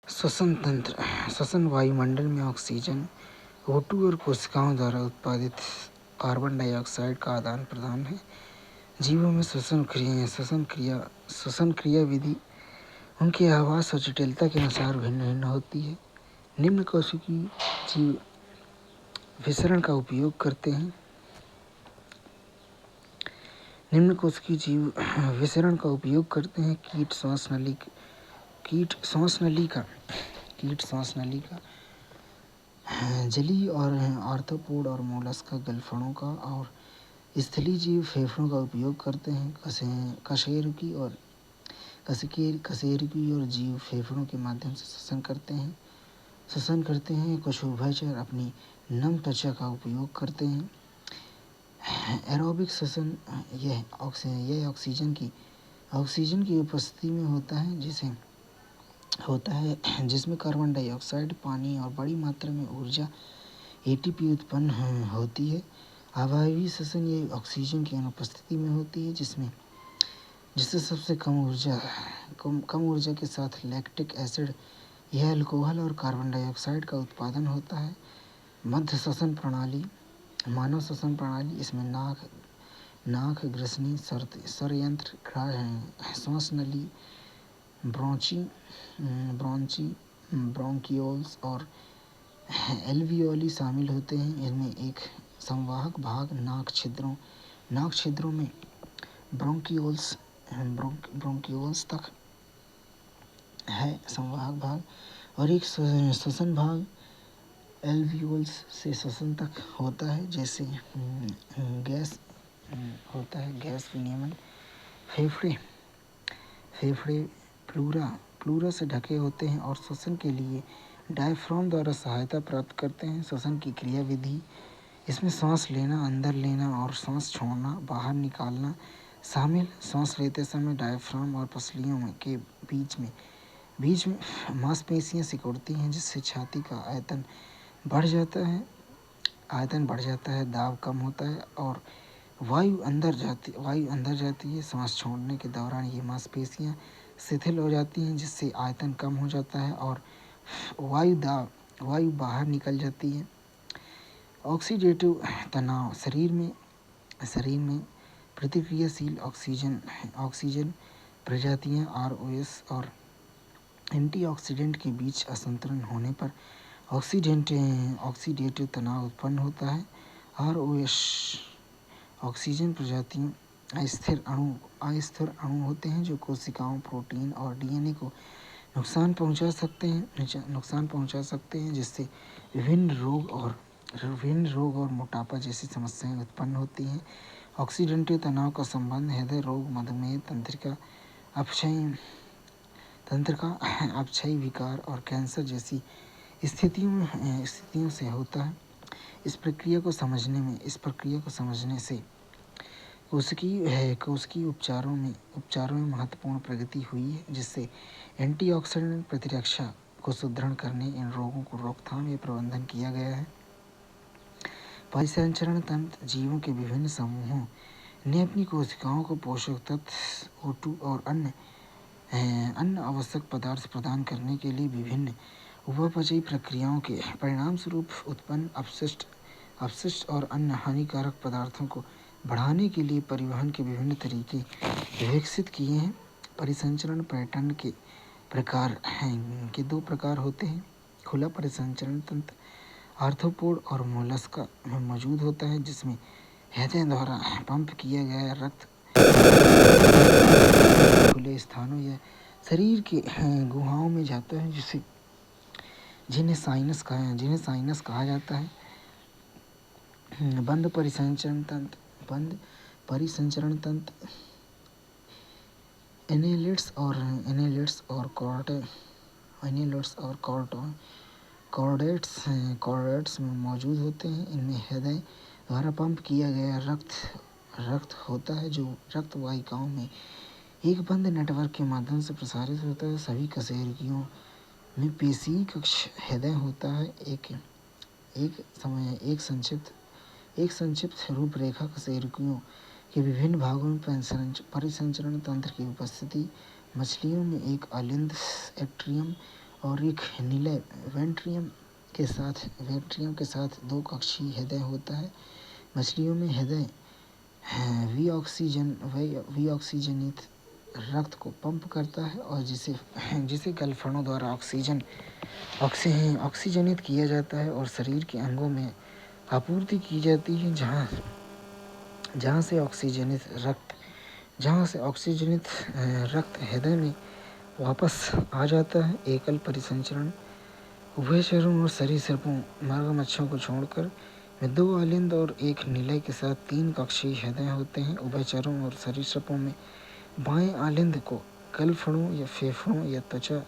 श्वसन तंत्र। श्वसन वायुमंडल में ऑक्सीजन, O2 और कोशिकाओं द्वारा उत्पादित कार्बन डाइऑक्साइड का आदान प्रदान है। जीवों में श्वसन क्रिया विधि उनके आवास और जटिलता के अनुसार भिन्न भिन्न होती है। निम्न कोशिकीय जीव विसरण का उपयोग करते हैं। कीट श्वास नली का, जलीय और आर्थ्रोपोड और मोलस्का गलफड़ों का, और स्थलीय जीव फेफड़ों का उपयोग करते हैं। कशेरुकी और जीव फेफड़ों के माध्यम से श्वसन करते हैं। कुछ उभयचर अपनी नम त्वचा का उपयोग करते हैं। एरोबिक श्वसन यह ऑक्सीजन की उपस्थिति में होता है जिसमें कार्बन डाइऑक्साइड, पानी और बड़ी मात्रा में ऊर्जा ATP उत्पन्न होती है। अवायवीय श्वसन ये ऑक्सीजन की अनुपस्थिति में होती है जिससे सबसे कम ऊर्जा के साथ लैक्टिक एसिड, यह अल्कोहल और कार्बन डाइऑक्साइड का उत्पादन होता है। मध्य श्वसन प्रणाली, मानव श्वसन प्रणाली, इसमें नाक, ग्रसनी, स्वरयंत्र, श्वास नली, ब्रोंकियोल्स और एल्वियोली शामिल होते हैं। इनमें एक संवाहक भाग नाक छिद्रों में ब्रोंकियोल्स तक है संवाहक भाग, और एक श्वसन भाग एल्वियोल्स से श्वसन तक होता है, जैसे गैस होता है, गैस विनियमन। फेफड़े प्लूरा से ढके होते हैं और श्वसन के लिए डायफ्राम द्वारा सहायता प्राप्त करते हैं। श्वसन की क्रिया विधि, इसमें सांस लेना, अंदर लेना और सांस छोड़ना, बाहर निकालना शामिल। सांस लेते समय डायफ्राम और पसलियों के बीच में मांसपेशियां सिकुड़ती हैं, जिससे छाती का आयतन बढ़ जाता है, दाब कम होता है और वायु अंदर जाती है। सांस छोड़ने के दौरान ये मांसपेशियां शिथिल हो जाती हैं, जिससे आयतन कम हो जाता है और वायु बाहर निकल जाती है। ऑक्सीडेटिव तनाव, शरीर में प्रतिक्रियाशील ऑक्सीजन प्रजातियां ROS और एंटीऑक्सीडेंट के बीच असंतुलन होने पर ऑक्सीडेटिव तनाव उत्पन्न होता है। ROS ऑक्सीजन प्रजातियों अस्थिर अणु होते हैं जो कोशिकाओं, प्रोटीन और DNA को नुकसान पहुंचा सकते हैं, जिससे विभिन्न रोग और मोटापा जैसी समस्याएं उत्पन्न होती हैं। ऑक्सीडेटिव तनाव का संबंध हृदय रोग, मधुमेह, अपक्षयी विकार और कैंसर जैसी स्थितियों से होता है। इस प्रक्रिया को समझने से कोशिकीय उपचारों में महत्वपूर्ण प्रगति हुई है, जिससे एंटीऑक्सीडेंट प्रतिरक्षा को सुदृढ़ करने, इन रोगों को रोकथाम या प्रबंधन किया गया है। परिसंचरण तंत्र, जीवों के विभिन्न समूहों ने अपनी कोशिकाओं को पोषक तत्व, O2 और अन्य आवश्यक पदार्थ प्रदान करने के लिए विभिन्न उपापचयी प्रक्रियाओं के परिणाम स्वरूप उत्पन्न अपशिष्ट और अन्य हानिकारक पदार्थों को बढ़ाने के लिए परिवहन के विभिन्न तरीके विकसित किए हैं। परिसंचरण पैटर्न के दो प्रकार होते हैं। खुला परिसंचरण तंत्र आर्थ्रोपोड और मोलस्का में मौजूद होता है, जिसमें हृदय द्वारा पंप किया गया रक्त खुले स्थानों या शरीर के गुहाओं में जाता है, जिन्हें साइनस कहा जाता है। बंद परिसंचरण तंत्र एनेलिड्स और कॉर्डेट्स में मौजूद होते हैं। इनमें हृदय द्वारा पंप किया गया रक्त होता है, जो रक्त वाहिकाओं में एक बंद नेटवर्क के माध्यम से प्रसारित होता है। सभी कशेरुकियों में पेशीय कक्ष हृदय होता है। एक संक्षिप्त रूपरेखा कशेरुकियों के विभिन्न भागों में परिसंचरण तंत्र की उपस्थिति। मछलियों में एक अलिंद एट्रियम और एक नीले वेंट्रियम के साथ 2 कक्षीय हृदय होता है। मछलियों में हृदय विऑक्सीजनित रक्त को पंप करता है और जिसे गलफड़ों द्वारा ऑक्सीजनित किया जाता है और शरीर के अंगों में आपूर्ति की जाती है, जहाँ से ऑक्सीजनित रक्त हृदय में वापस आ जाता है। एकल परिसंचरण उभयचरों और सरीसृपों मगरमच्छों को छोड़कर में 2 अलिंद और 1 निलय के साथ 3 कक्षीय हृदय होते हैं। उभयचरों और सरीसृपों में बाएं अलिंद को गलफड़ों या फेफड़ों या त्वचा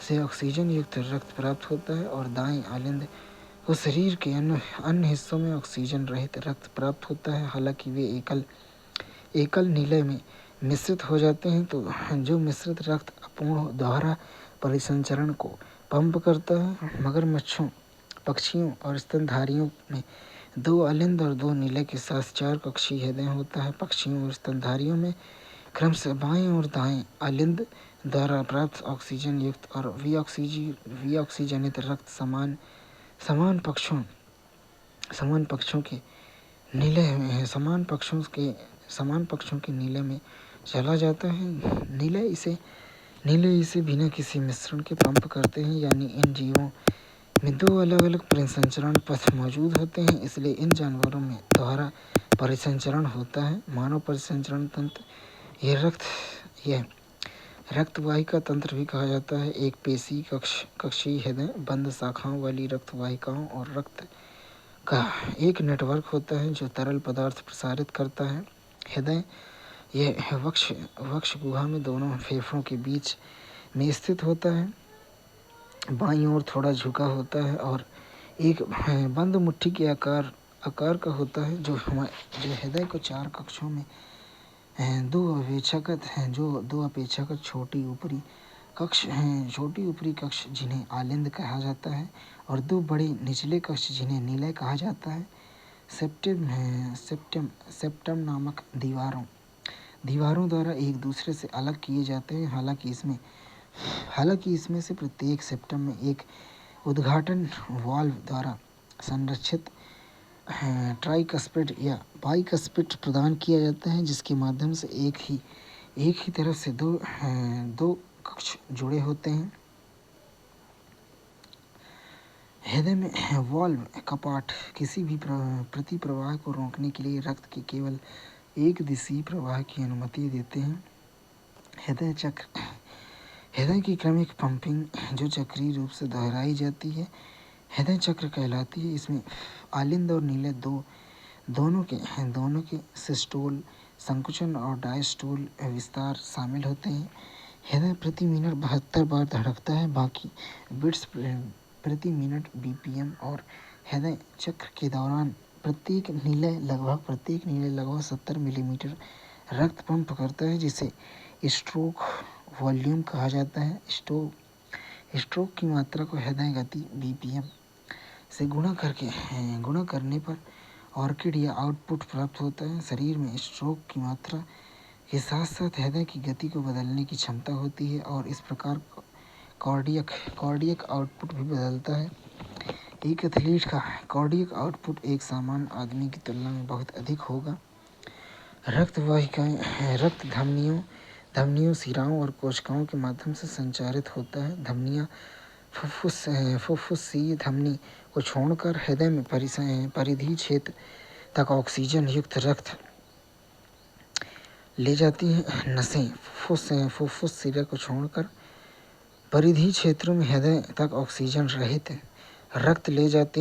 से ऑक्सीजन युक्त रक्त प्राप्त होता है और दाएं अलिंद को शरीर के अन्य हिस्सों में ऑक्सीजन रहित रक्त प्राप्त होता है। हालांकि वे एकल निलय में मिश्रित हो जाते हैं, तो जो मिश्रित रक्त अपूर्ण दोहरा परिसंचरण को पंप करता है। मगरमच्छों, पक्षियों और स्तनधारियों में 2 अलिंद और 2 निलय के साथ 4 कक्षीय हृदय होता है। पक्षियों और स्तनधारियों में क्रमशः बाएं और दाएं अलिंद द्वारा प्राप्त ऑक्सीजन युक्त और विऑक्सीजनित रक्त समान पक्षों के नीले में चला जाता है। नीले इसे बिना किसी मिश्रण के पंप करते हैं, यानी इन जीवों में 2 अलग-अलग परिसंचरण पथ मौजूद होते हैं, इसलिए इन जानवरों में दोहरा परिसंचरण होता है। मानव परिसंचरण तंत्र यह रक्तवाहिका तंत्र भी कहा जाता है। एक पेशी कक्षीय हृदय बंद शाखाओं वाली रक्तवाहिकाओं और रक्त का एक नेटवर्क होता है जो तरल पदार्थ प्रसारित करता है। हृदय यह वक्ष गुहा में दोनों फेफड़ों के बीच में स्थित होता है, बाईं ओर थोड़ा झुका होता है और एक बंद मुट्ठी के आकार का होता है, जो हृदय को 4 कक्षों में दो अपेक्षाकृत छोटी ऊपरी कक्ष जिन्हें आलिंद कहा जाता है और 2 बड़े निचले कक्ष जिन्हें निलय कहा जाता है सेप्टम नामक दीवारों द्वारा एक दूसरे से अलग किए जाते हैं। हालांकि इसमें से प्रत्येक सेप्टम में एक उद्घाटन वाल्व द्वारा संरक्षित ट्राइकस्पिड या बाइकस्पिड प्रदान किया जाता है, जिसके माध्यम से एक ही तरफ से दो कक्ष जुड़े होते हैं। हृदय में वाल्व कपाट किसी भी प्रतिप्रवाह को रोकने के लिए रक्त के केवल एक दिशीय प्रवाह की अनुमति देते हैं। हृदय की क्रमिक पंपिंग जो चक्रीय रूप से दोहराई जाती है हृदय चक्र कहलाती है। इसमें आलिंद और नीले दोनों के सिस्टोल संकुचन और डायस्टोल विस्तार शामिल होते हैं। हृदय प्रति मिनट 72 बार धड़कता है, बाकी बीट्स प्रति मिनट बीपीएम और हृदय चक्र के दौरान प्रत्येक नीले लगभग 70 मिलीमीटर रक्त पंप करता है, जिसे स्ट्रोक वॉल्यूम कहा जाता है। स्ट्रोक की मात्रा को हृदय गति बीपीएम से गुणा करने पर ऑर्किड या आउटपुट प्राप्त होता है। शरीर में स्ट्रोक की मात्रा के साथ साथ हृदय की गति को बदलने की क्षमता होती है और इस प्रकार कार्डियक आउटपुट भी बदलता है। एक एथलीट का कार्डियक आउटपुट एक सामान्य आदमी की तुलना में बहुत अधिक होगा। रक्त धमनियों, शिराओं और कोशिकाओं के माध्यम से संचारित होता है। धमनियाँ फुफ्फुसीय धमनी को छोड़कर हृदय में परिधि क्षेत्र तक ऑक्सीजन युक्त रक्त ले जाती हैं। नसें फुफ्फुस सिरे को छोड़कर परिधि क्षेत्रों में हृदय तक ऑक्सीजन रहित रक्त ले जाती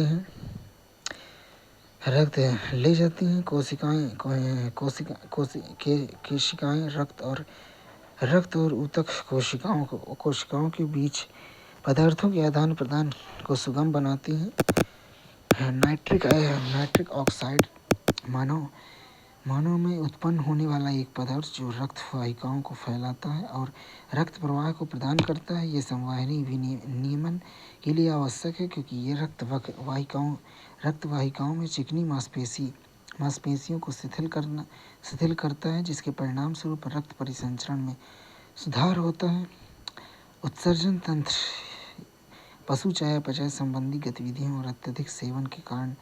हैं। कोशिकाएं रक्त और ऊतक कोशिकाओं के बीच पदार्थों के आदान प्रदान को सुगम बनाती हैं। नाइट्रिक ऑक्साइड मानव में उत्पन्न होने वाला एक पदार्थ जो रक्त वाहिकाओं को फैलाता है और रक्त प्रवाह को प्रदान करता है। ये संवहनी विनियमन के लिए आवश्यक है, क्योंकि ये रक्त वाहिकाओं में चिकनी मांसपेशियों को शिथिल करता है, जिसके परिणाम स्वरूप रक्त परिसंचरण में सुधार होता है। उत्सर्जन तंत्र पशु चयापचय संबंधी गतिविधियों और अत्यधिक सेवन के कारण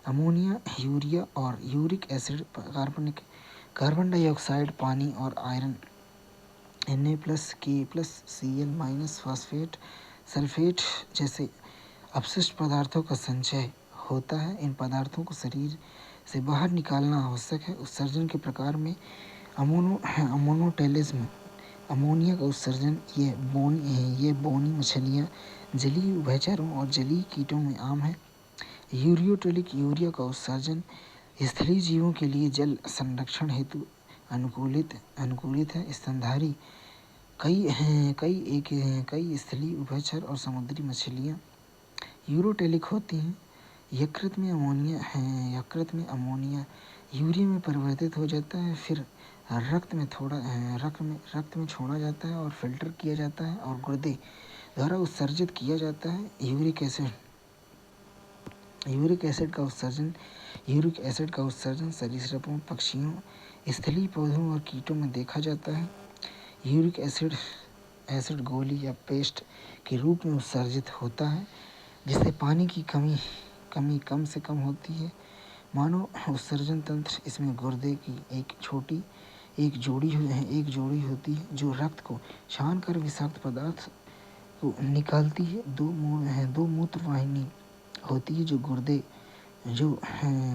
अमोनिया, यूरिया और यूरिक एसिड, कार्बन डाइऑक्साइड, पानी और आयरन Na+K+Cl- फास्फेट, सल्फेट जैसे अपशिष्ट पदार्थों का संचय होता है। इन पदार्थों को शरीर से बाहर निकालना आवश्यक है। उत्सर्जन के प्रकार में अमोनोटेलिज्म, अमोनिया का उत्सर्जन, ये बोनी मछलियाँ, जलीय उभयचरों और जलीय कीटों में आम है। यूरियोटेलिक, यूरिया का उत्सर्जन स्थलीय जीवों के लिए जल संरक्षण हेतु अनुकूलित है। स्तनधारी कई स्थलीय उभयचर और समुद्री मछलियाँ यूरोटेलिक होती हैं। यकृत में अमोनिया यूरिया में परिवर्तित हो जाता है, फिर रक्त में छोड़ा जाता है और फिल्टर किया जाता है और गुर्दे द्वारा उत्सर्जित किया जाता है। यूरिक एसिड का उत्सर्जन सरीसृपों, पक्षियों, स्थलीय पौधों और कीटों में देखा जाता है। यूरिक एसिड गोली या पेस्ट के रूप में उत्सर्जित होता है, जिससे पानी की कमी कम से कम होती है। मानव उत्सर्जन तंत्र, इसमें गुर्दे की एक जोड़ी होती है जो रक्त को छानकर विषाक्त पदार्थ को निकालती है। दो मूत्रवाहिनी होती है जो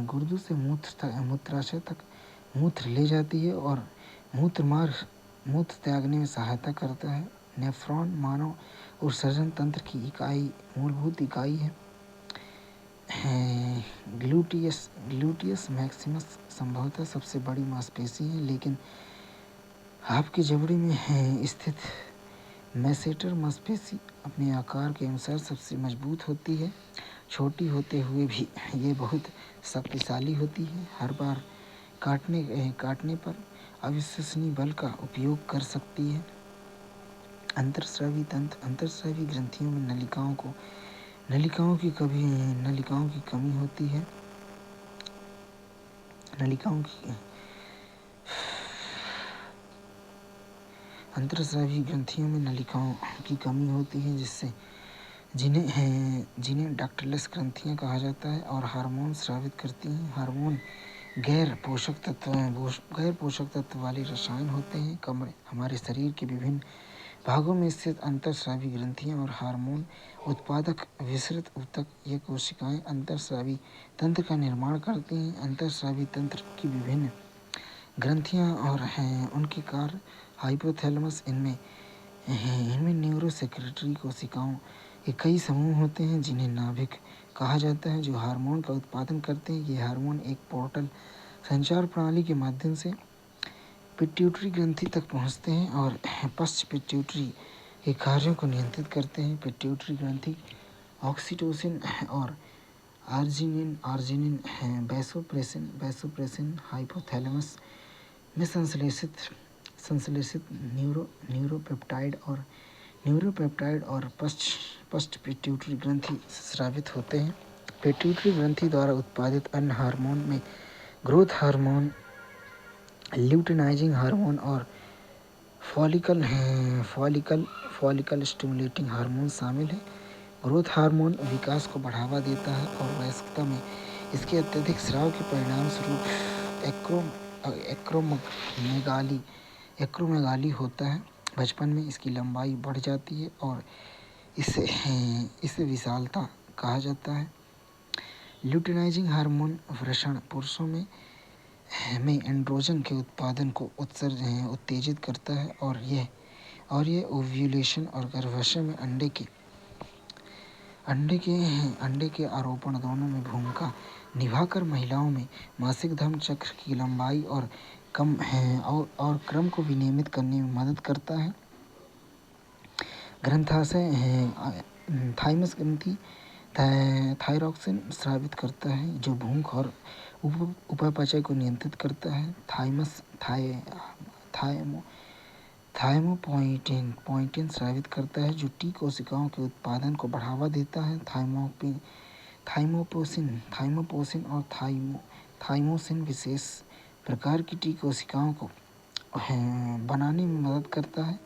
गुर्दों से मूत्राशय तक मूत्र ले जाती है और मूत्र त्यागने में सहायता करता है। नेफ्रॉन मानव उत्सर्जन तंत्र की मूलभूत इकाई है। ग्लूटियस मैक्सिमस संभवतः सबसे बड़ी मांसपेशी है, लेकिन आपके जबड़े में स्थित मैसेटर मांसपेशी अपने आकार के अनुसार सबसे मजबूत होती है। छोटी होते हुए भी ये बहुत शक्तिशाली होती है। हर बार काटने पर अविश्वसनीय बल का उपयोग कर सकती है। अंतर्स्रावी तंत्र, अंतर्स्रावी ग्रंथियों में नलिकाओं की कमी होती है। अंतर्स्रावी ग्रंथियों में नलिकाओं की कमी होती है, जिन्हें डक्टलेस ग्रंथियां कहा जाता है और हार्मोन स्रावित करती हैं। हार्मोन गैर पोषक तत्व वाले रसायन होते हैं। हमारे शरीर के विभिन्न भागों में स्थित अंतर्स्रावी ग्रंथियां और हार्मोन उत्पादक विसरित ऊतक, ये कोशिकाएं अंतर्स्रावी तंत्र का निर्माण करती हैं। अंतर्स्रावी तंत्र की विभिन्न ग्रंथियां और उनके कार्य हाइपोथैलेमस, इनमें न्यूरो सेक्रेटरी कोशिकाओं के कई समूह होते हैं जिन्हें नाभिक कहा जाता है, जो हार्मोन का उत्पादन करते हैं। ये हार्मोन एक पोर्टल संचार प्रणाली के माध्यम से पिट्यूटरी ग्रंथि तक पहुंचते हैं और पश्च पिट्यूटरी के कार्यों को नियंत्रित करते हैं। पिट्यूटरी ग्रंथि ऑक्सीटोसिन और आर्जिनिन वैसोप्रेसिन हाइपोथैलेमस में संश्लेषित न्यूरोपेप्टाइड और पश्च पिट्यूटरी ग्रंथि स्रावित होते हैं। पिट्यूटरी ग्रंथि द्वारा उत्पादित अन्य हार्मोन में ग्रोथ हार्मोन, ल्यूटिनाइजिंग हार्मोन और फॉलिकल स्टिमुलेटिंग हार्मोन शामिल है। ग्रोथ हार्मोन विकास को बढ़ावा देता है और वयस्कता में इसके अत्यधिक स्राव के परिणामस्वरूप एक्रोमेगाली होता है। बचपन में इसकी लंबाई बढ़ जाती है और इसे विशालता कहा जाता है। ल्यूटिनाइजिंग हार्मोन वृषण पुरुषों में एंड्रोजन के उत्पादन को उत्तेजित करता है और यह ओव्यूलेशन और गर्भाशय में अंडे के आरोपण दोनों में भूमिका निभाकर महिलाओं में मासिक धर्म चक्र की लंबाई और क्रम को विनियमित करने में मदद करता है। ग्रंथाशय थाइमस ग्रंथि थायरॉक्सिन स्रावित करता है, जो भूख और उपापचय को नियंत्रित करता है। थाइमोपोइटिन स्रावित करता है, जो टी कोशिकाओं के उत्पादन को बढ़ावा देता है। थाइमोपोसिन और थाइमोसिन विशेष प्रकार की टी कोशिकाओं को बनाने में मदद करता है।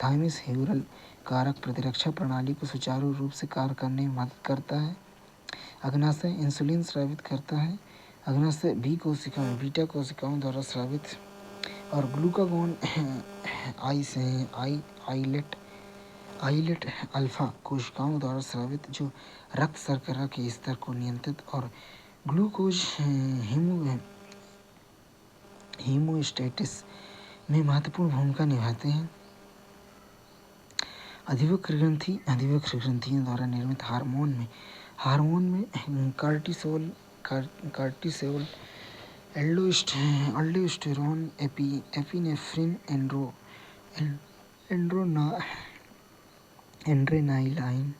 थाइमस ह्यूरल कारक प्रतिरक्षा प्रणाली को सुचारू रूप से कार्य करने में मदद करता है। अग्नाशय इंसुलिन स्रावित करता है। अग्नाशय बी कोशिकाओं बीटा कोशिकाओं द्वारा स्रावित और ग्लूकागोन आइलेट अल्फा कोशिकाओं द्वारा स्रावित जो रक्त शर्करा के स्तर को नियंत्रित और ग्लूकोज हीमोस्टेसिस में महत्वपूर्ण भूमिका निभाते हैं। अधिवक्र ग्रंथियों द्वारा निर्मित हार्मोन में कार्टिसोल एल्डोस्टेरोन एपिनेफ्रिन एड्रेनालाइन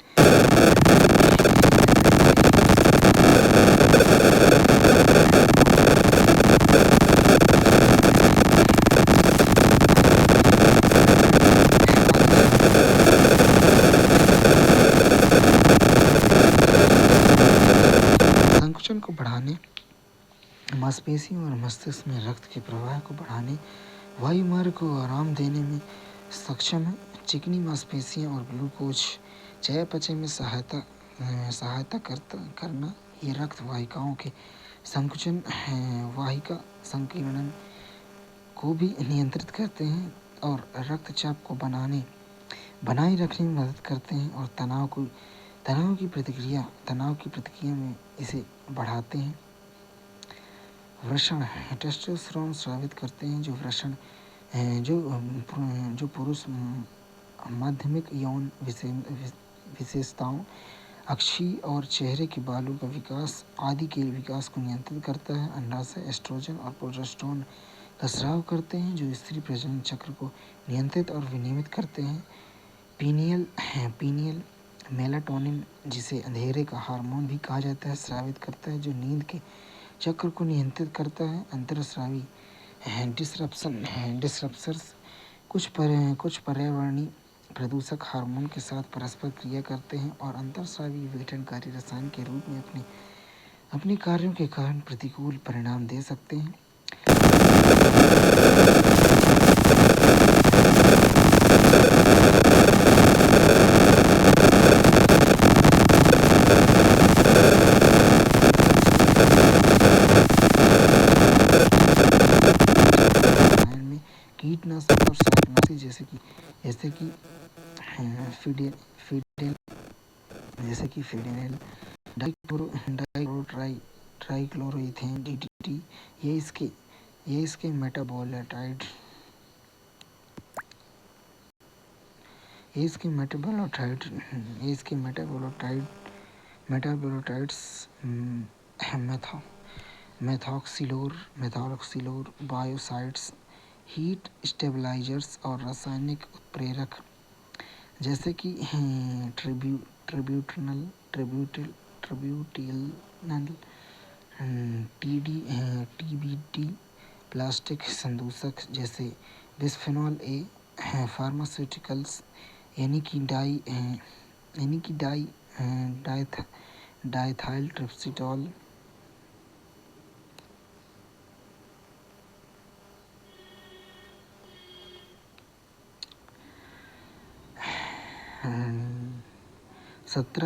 संकुचन को बढ़ाने, मांसपेशियों और मस्तिष्क में रक्त के प्रवाह को बढ़ाने, वायुमार्ग को आराम देने में सक्षम है। चिकनी मांसपेशियां और ग्लूकोज चयापचय में सहायता करना ये रक्त वाहिकाओं के संकुचन वाहिका संकीर्णन को भी नियंत्रित करते हैं और रक्तचाप को बनाए रखने में मदद करते हैं और तनाव की प्रतिक्रिया में इसे बढ़ाते हैं। वृषण टेस्टोस्टेरोन स्रावित करते हैं जो पुरुष माध्यमिक यौन विशेषताओं, अक्षी और चेहरे के बालों का विकास आदि के विकास को नियंत्रित करता है। अंडाशय एस्ट्रोजन और प्रोजेस्टेरोन का स्राव करते हैं जो स्त्री प्रजनन चक्र को नियंत्रित और विनियमित करते हैं। पीनियल मेलाटोनिन, जिसे अंधेरे का हार्मोन भी कहा जाता है, स्रावित करता है जो नींद के चक्र को नियंत्रित करता है। अंतरस्रावी डिसरप्टर्स कुछ पर्यावरणीय प्रदूषक हार्मोन के साथ परस्पर क्रिया करते हैं और अंतरस्रावी विघटनकारी रसायन के रूप में अपने कार्यों के कारण प्रतिकूल परिणाम दे सकते हैं। कीटनाशक और शाकनाशी जैसे कि फिडेनिल, ट्राइक्लोरोइथेन DDT ये इसके मेटाबोलाइट्स मेथॉक्सिलोर बायोसाइड्स, हीट स्टेबलाइजर्स और रासायनिक उत्प्रेरक जैसे कि ट्रिब्यूटिनल, TBD, प्लास्टिक संदूषक जैसे बिस्फेनॉल ए, फार्मास्यूटिकल्स यानी कि डाइथाइल ट्रिप्सिटॉल,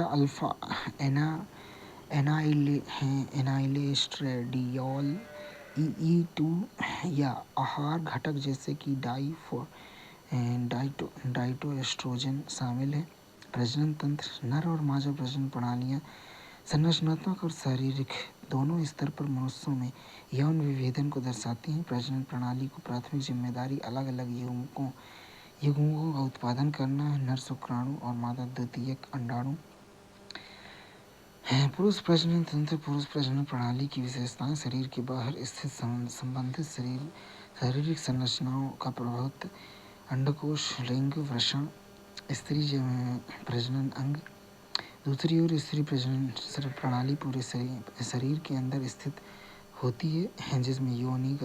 अल्फा एनाइलेस्ट्रेडियोल, EE2 या आहार घटक जैसे कि डाइटोएस्ट्रोजन शामिल है। प्रजनन तंत्र नर और मादा प्रजनन प्रणालियां संरचनात्मक और शारीरिक दोनों स्तर पर मनुष्यों में यौन विभेदन को दर्शाती हैं। प्रजनन प्रणाली को प्राथमिक जिम्मेदारी अलग अलग युग्मकों का उत्पादन करना है, नर शुक्राणु और मादा द्वितीयक अंडाणु। पुरुष प्रजनन तंत्र पुरुष प्रजनन प्रणाली की विशेषताएं शरीर के बाहर स्थित संबंधित शारीरिक संरचनाओं का प्रभुत्व, अंडकोश, लिंग, वृषण, स्त्री प्रजनन अंग। दूसरी ओर स्त्री प्रजनन प्रणाली पूरे शरीर के अंदर स्थित होती है जिसमें योनि,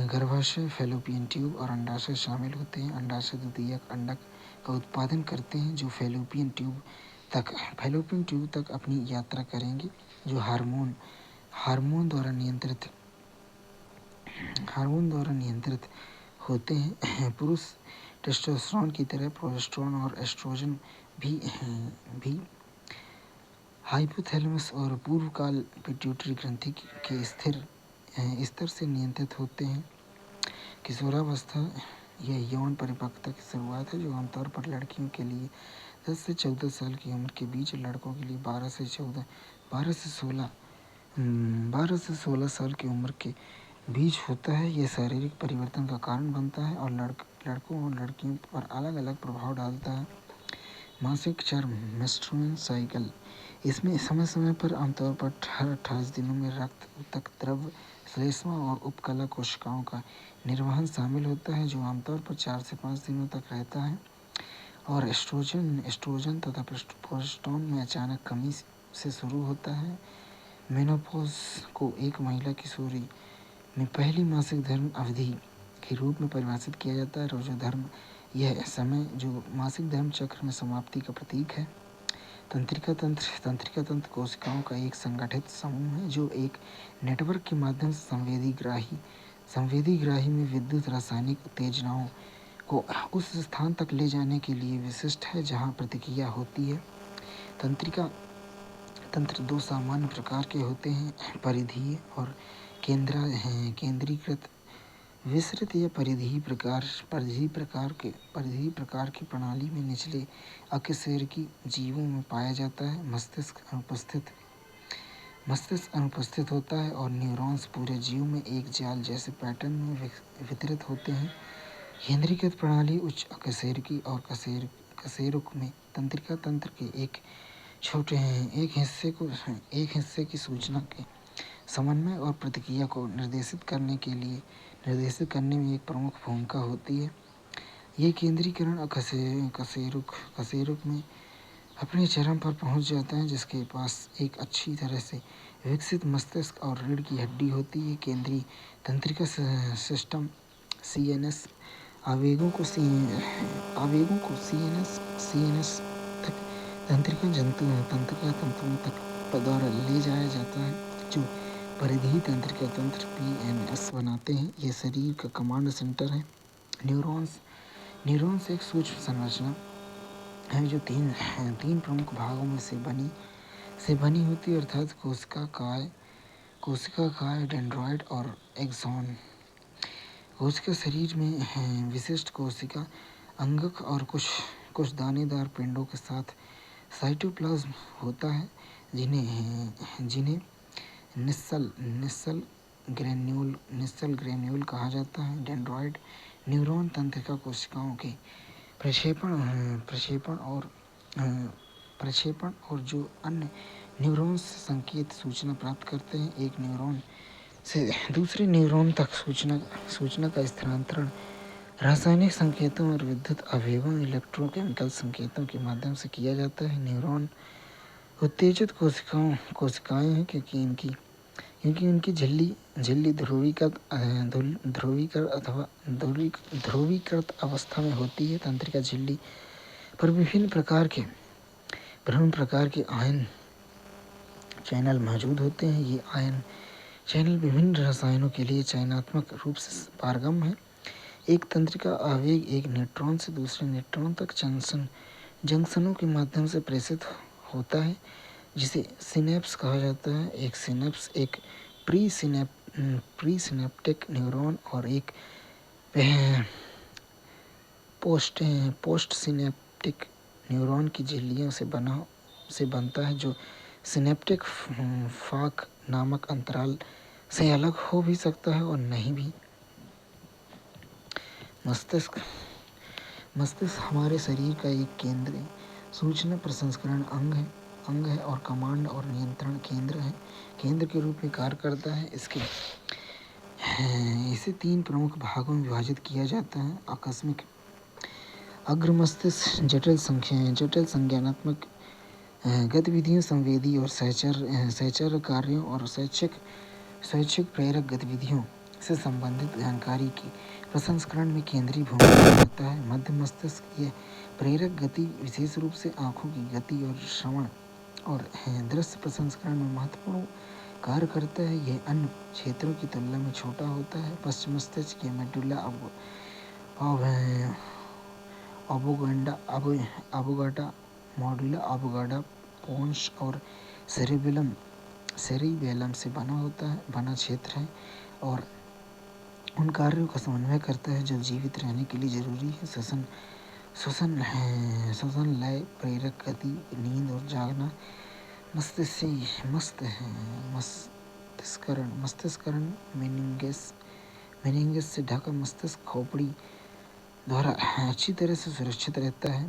गर्भाशय, फैलोपियन ट्यूब और अंडाशय शामिल होते हैं। अंडाशय द्वितीयक अंडक का उत्पादन करते हैं जो फैलोपियन ट्यूब तक अपनी यात्रा करेंगे, जो हार्मोन द्वारा नियंत्रित होते हैं। पुरुष टेस्टोस्टेरोन की तरह प्रोजेस्टेरोन और एस्ट्रोजन भी हाइपोथैलेमस और पूर्वकाल पिट्यूटरी ग्रंथि के स्तर से नियंत्रित होते हैं। किशोरावस्था यह यौन परिपक्वता की शुरुआत है, जो आमतौर पर लड़कियों के लिए 10 से 14 साल की उम्र के बीच, लड़कों के लिए 12 से 16 साल की उम्र के बीच होता है। यह शारीरिक परिवर्तन का कारण बनता है और लड़कों और लड़कियों पर अलग अलग प्रभाव डालता है। मासिक चर्म मेंस्ट्रुअल साइकिल, इसमें समय समय पर आमतौर पर 28 दिनों में रक्त ऊतक द्रव श्लेष्मा और उपकला कोशिकाओं का निर्वहन शामिल होता है, जो आमतौर पर 4 से 5 दिनों तक रहता है। और एस्ट्रोजन तथा प्रोजेस्टेरोन में अचानक कमी से शुरू होता है। मेनोपॉज को एक महिला किशोरी में पहली मासिक धर्म अवधि के रूप में परिभाषित किया जाता है। रोजोधर्म यह समय जो मासिक धर्म चक्र में समाप्ति का प्रतीक है। तंत्रिका तंत्र कोशिकाओं का एक संगठित समूह है, जो एक नेटवर्क के माध्यम से संवेदी ग्राही में विद्युत रासायनिक उत्तेजनाओं को उस स्थान तक ले जाने के लिए विशिष्ट है जहां प्रतिक्रिया होती है। तंत्र दो सामान्य प्रकार के होते हैं, परिधीय और केंद्रीकृत। विस्तृत या परिधीय प्रकार की प्रणाली में निचले अकशेरुकी जीवों में पाया जाता है। मस्तिष्क अनुपस्थित होता है और न्यूरॉन्स पूरे जीव में एक जाल जैसे पैटर्न में वितरित होते हैं। केंद्रीकृत प्रणाली उच्च अकशेरुकी और कशेरुक में तंत्रिका तंत्र के एक हिस्से की सूचना के समन्वय और प्रतिक्रिया को निर्देशित करने में एक प्रमुख भूमिका होती है। ये केंद्रीकरण कशेरुक में अपने चरम पर पहुंच जाता है, जिसके पास एक अच्छी तरह से विकसित मस्तिष्क और रीढ़ की हड्डी होती है। केंद्रीय तंत्रिका सिस्टम सीएनएस आवेगों को सीएनएस तक तंत्रिका तंतुओं तक द्वारा ले जाया जाता है, जो परिधीय तंत्रिका तंत्र पीएनएस बनाते हैं। यह शरीर का कमांड सेंटर है। न्यूरॉन्स एक सूक्ष्म संरचना है जो तीन प्रमुख भागों में से बनी होती है, अर्थात कोशिकाकाय, डेंड्राइट और एक्सॉन। कोशिका शरीर में विशिष्ट कोशिका अंगक और कुछ दानेदार पिंडों के साथ साइटोप्लाज्म होता है, जिन्हें निस्सल ग्रेन्यूल कहा जाता है। डेंड्राइट न्यूरॉन तंत्रिका कोशिकाओं के प्रक्षेपण और जो अन्य न्यूरॉन्स से संकेत सूचना प्राप्त करते हैं। एक न्यूरॉन से दूसरे न्यूरॉन तक सूचना का स्थानांतरण रासायनिक संकेतों और विद्युत आवेगों इलेक्ट्रोकेमिकल संकेतों के माध्यम से किया जाता है। न्यूरॉन उत्तेजित कोशिकाएं हैं, क्योंकि उनकी झिल्ली ध्रुवीकृत अवस्था में होती है। तंत्रिका झिल्ली पर विभिन्न प्रकार के आयन चैनल मौजूद होते हैं। ये आयन चैनल विभिन्न रसायनों के लिए चयनात्मक रूप से पारगम है। एक तंत्रिका आवेग एक न्यूट्रॉन से दूसरे न्यूट्रॉन तक जंक्शनों के माध्यम से प्रेषित होता है, जिसे सिनेप्स कहा जाता है। एक सिनेप्स एक प्री सिनेप्टिक न्यूरॉन और एक पोस्ट सिनेप्टिक न्यूरॉन की झिल्लियों से बनता है, जो सिनेप्टिक फाक नामक अंतराल से अलग हो भी सकता है और नहीं भी। मस्तिष्क हमारे शरीर का एक केंद्रीय सूचना प्रसंस्करण अंग है और कमांड और नियंत्रण केंद्र के रूप में कार्य करता है। इसे 3 प्रमुख भागों में विभाजित किया जाता है। आकस्मिक अग्र मस्तिष्क जटिल संज्ञानात्मक गतिविधियों, संवेदी और सहचर्य कार्यों और स्वैच्छिक प्रेरक गतिविधियों से संबंधित जानकारी की प्रसंस्करण में केंद्रीय भूमिका निभाता है। मध्य मस्तिष्क यह प्रेरक गति, विशेष रूप से आँखों की गति और श्रवण और दृश्य प्रसंस्करण में महत्वपूर्ण कार्य करता है। यह अन्य क्षेत्रों की तुलना में छोटा होता है। पश्चिम मस्तिष्क यह मेडुला अबोगाटा मॉड्यूला अबोगाडा पोन्स और सेरिबेलम से बना क्षेत्र है और उन कार्यों का समन्वय करता है जो जीवित रहने के लिए जरूरी है। श्वसन लय, प्रेरक गति, नींद और जागना। मस्तिष्करण मेनिंगस से ढका मस्तिष्क खोपड़ी द्वारा अच्छी तरह से सुरक्षित रहता है।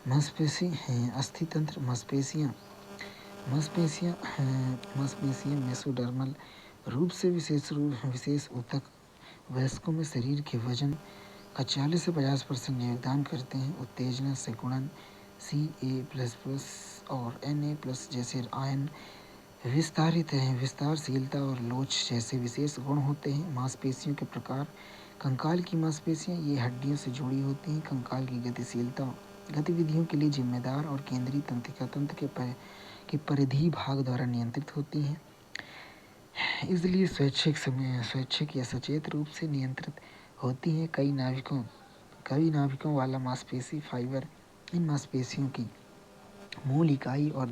मांसपेशी अस्थि तंत्र। मांसपेशियाँ मेसोडर्मल रूप से विशेष ऊतक वयस्कों में शरीर के वजन का 40 से 50% योगदान करते हैं। उत्तेजना से गुणन Ca++ और Na+ जैसे आयन विस्तारशीलता और लोच जैसे विशेष गुण होते हैं। मांसपेशियों के प्रकार। कंकाल की मांसपेशियाँ ये हड्डियों से जुड़ी होती हैं। कंकाल की गतिविधियों के लिए जिम्मेदार और केंद्रीय तंत्रिका तंत्र के परिधीय भाग द्वारा नियंत्रित होती हैं, इसलिए स्वैच्छिक या सचेत रूप से नियंत्रित होती हैं। कई नाभिकों वाला मांसपेशी फाइबर इन मांसपेशियों की मूल इकाई और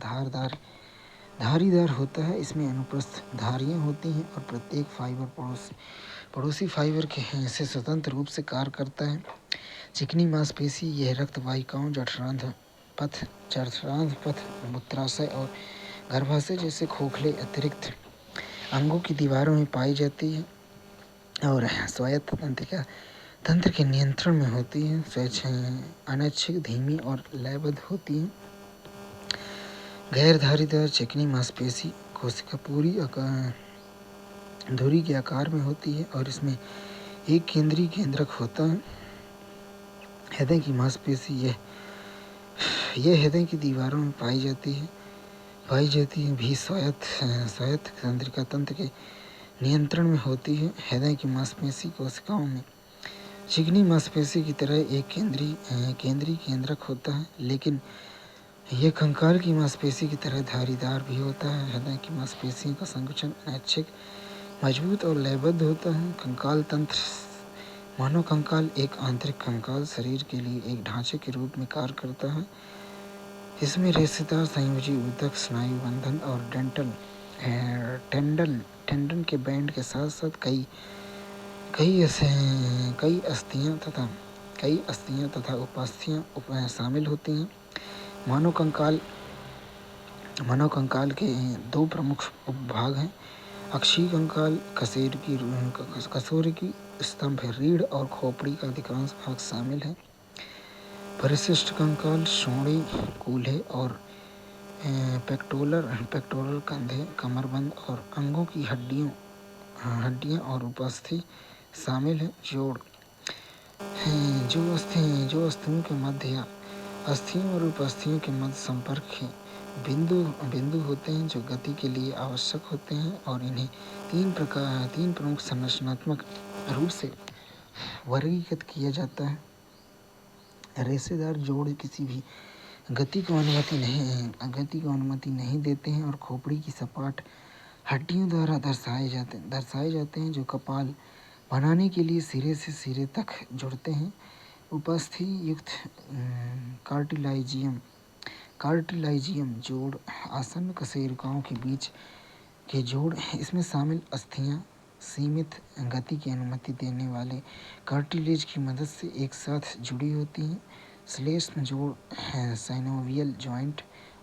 धारीदार होता है। इसमें अनुप्रस्थ धारियाँ होती हैं और प्रत्येक फाइबर पड़ोसी फाइबर से स्वतंत्र रूप से कार्य करता है। चिकनी मांसपेशी यह रक्त वाहिकाओं, जठरांत्र पथ, मूत्राशय और गर्भाशय जैसे खोखले अतिरिक्त अंगों की दीवारों में पाई जाती है और स्वायत्त तंत्र के नियंत्रण में होती है। अनैच्छिक, धीमी और लयबद्ध होती है। गैर धारीदार चिकनी मांसपेशी कोशिका पूरी धुरी के आकार में होती है और इसमें एक केंद्रीय केंद्रक होता है। हृदय की मांसपेशी यह हृदय की दीवारों में पाई जाती है भी स्वायत्त तंत्रिका तंत्र के नियंत्रण में होती है। हृदय की मांसपेशी कोशिकाओं में चिकनी मांसपेशी की तरह एक केंद्रीय केंद्रक होता है, लेकिन यह कंकाल की मांसपेशी की तरह धारीदार भी होता है। हृदय की मांसपेशियों का संकुचन अनैच्छिक, मजबूत और लयबद्ध होता है। कंकाल तंत्र। मानव कंकाल एक आंतरिक कंकाल शरीर के लिए एक ढांचे के रूप में कार्य करता है। इसमें रेशेदार संयोजी ऊतक, स्नायु बंधन और टेंडन के बैंड के साथ साथ कई अस्थियां तथा उपास्थियां शामिल होती हैं। मानव कंकाल के दो प्रमुख उपभाग हैं। अक्षीय कंकाल कशेरुकी स्तंभ, रीढ़ और खोपड़ी का अधिकांश भाग शामिल है। परिशिष्ट कंकाल श्रोणि, कूल्हे और पेक्टोरल कंधे, कमरबंद और अंगों की हड्डियां और उपास्थि शामिल है। जोड़ जो अस्थियों के मध्य या अस्थियों और उपास्थियों के मध्य संपर्क के बिंदु होते हैं जो गति के लिए आवश्यक होते हैं और इन्हें तीन प्रमुख संरचनात्मक रूप से वर्गीकृत किया जाता है। रेशेदार जोड़ किसी भी गति को अनुमति नहीं देते हैं और खोपड़ी की सपाट हड्डियों द्वारा दर्शाए जाते हैं जो कपाल बनाने के लिए सिरे से सिरे तक जुड़ते हैं। उपास्थि युक्त कार्टिलाजियम जोड़, आसन्न कशेरुकाओं के बीच के जोड़। इसमें शामिल अस्थियां सीमित गति की अनुमति देने वाले कार्टिलेज की मदद से एक साथ जुड़ी होती हैं। श्लेष्म जोड़ साइनोवियल जॉइंट